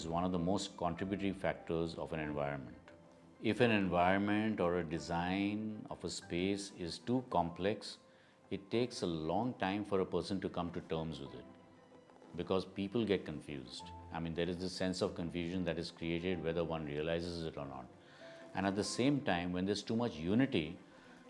is one of the most contributory factors of an environment. If an environment or a design of a space is too complex, it takes a long time for a person to come to terms with it because people get confused. I mean, there is this sense of confusion that is created whether one realizes it or not. And at the same time, when there's too much unity,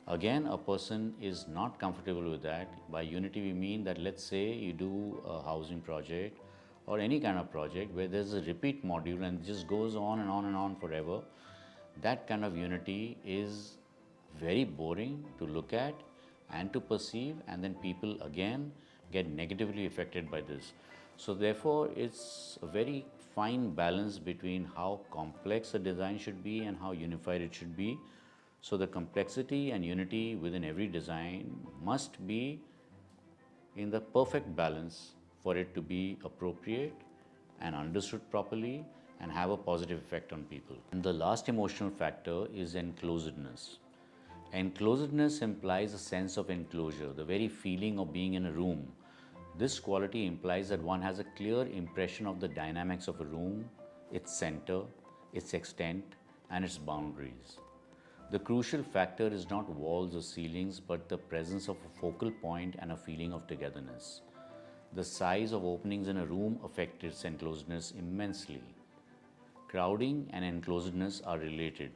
again, a person is not comfortable with that. By unity, we mean that let's say you do a housing project or any kind of project where there's a repeat module and it just goes on and on and on forever. That kind of unity is very boring to look at and to perceive, and then people again get negatively affected by this. So therefore, it's a very fine balance between how complex a design should be and how unified it should be. So the complexity and unity within every design must be in the perfect balance for it to be appropriate and understood properly and have a positive effect on people. And the last emotional factor is enclosedness. Enclosedness implies a sense of enclosure, the very feeling of being in a room. This quality implies that one has a clear impression of the dynamics of a room, its center, its extent, and its boundaries. The crucial factor is not walls or ceilings, but the presence of a focal point and a feeling of togetherness. The size of openings in a room affects its enclosedness immensely. Crowding and enclosedness are related.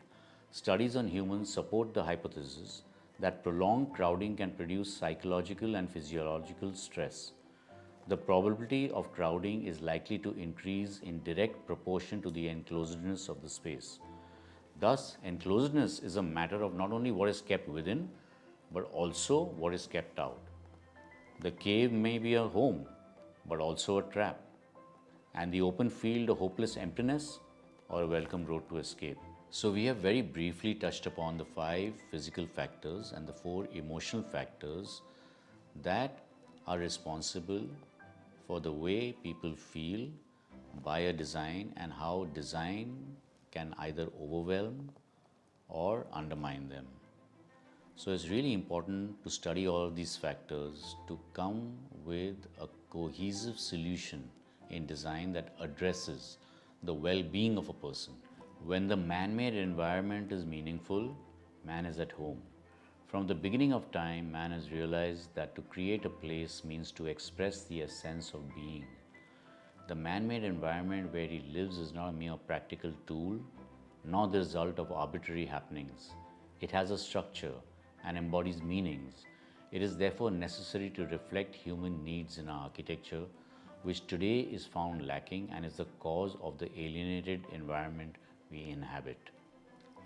Studies on humans support the hypothesis that prolonged crowding can produce psychological and physiological stress. The probability of crowding is likely to increase in direct proportion to the enclosedness of the space. Thus, enclosedness is a matter of not only what is kept within, but also what is kept out. The cave may be a home, but also a trap, and the open field a hopeless emptiness or a welcome road to escape. So we have very briefly touched upon the 5 physical factors and the 4 emotional factors that are responsible for the way people feel by a design and how design can either overwhelm or undermine them. So it's really important to study all of these factors to come with a cohesive solution in design that addresses the well-being of a person. When the man-made environment is meaningful, man is at home. From the beginning of time, man has realized that to create a place means to express the essence of being. The man-made environment where he lives is not a mere practical tool, nor the result of arbitrary happenings. It has a structure and embodies meanings. It is therefore necessary to reflect human needs in our architecture, which today is found lacking and is the cause of the alienated environment we inhabit.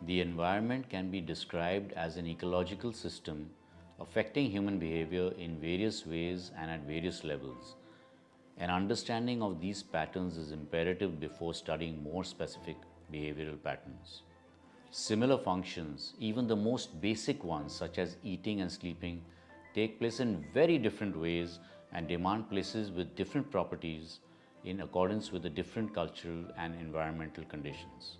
The environment can be described as an ecological system affecting human behavior in various ways and at various levels. An understanding of these patterns is imperative before studying more specific behavioral patterns. Similar functions, even the most basic ones such as eating and sleeping, take place in very different ways and demand places with different properties in accordance with the different cultural and environmental conditions.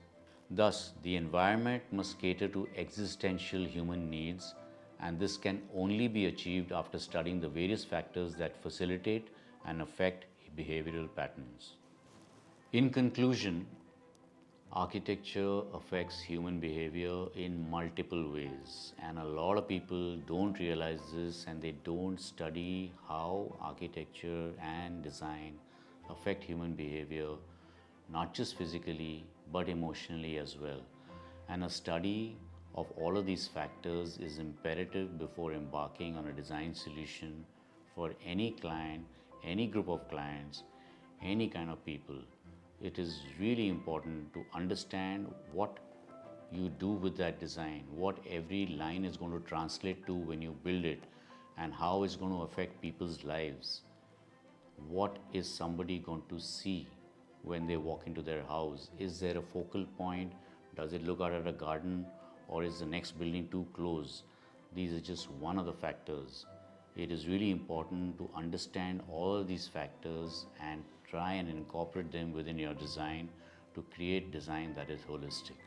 Thus, the environment must cater to existential human needs, and this can only be achieved after studying the various factors that facilitate and affect behavioral patterns. In conclusion, architecture affects human behavior in multiple ways, and a lot of people don't realize this and they don't study how architecture and design affect human behavior, not just physically but emotionally as well. And a study of all of these factors is imperative before embarking on a design solution for any client, any group of clients, any kind of people. It is really important to understand what you do with that design, what every line is going to translate to when you build it, and how it's going to affect people's lives. What is somebody going to see when they walk into their house? Is there a focal point? Does it look out at a garden, or is the next building too close? These are just one of the factors. It is really important to understand all these factors and try and incorporate them within your design to create design that is holistic.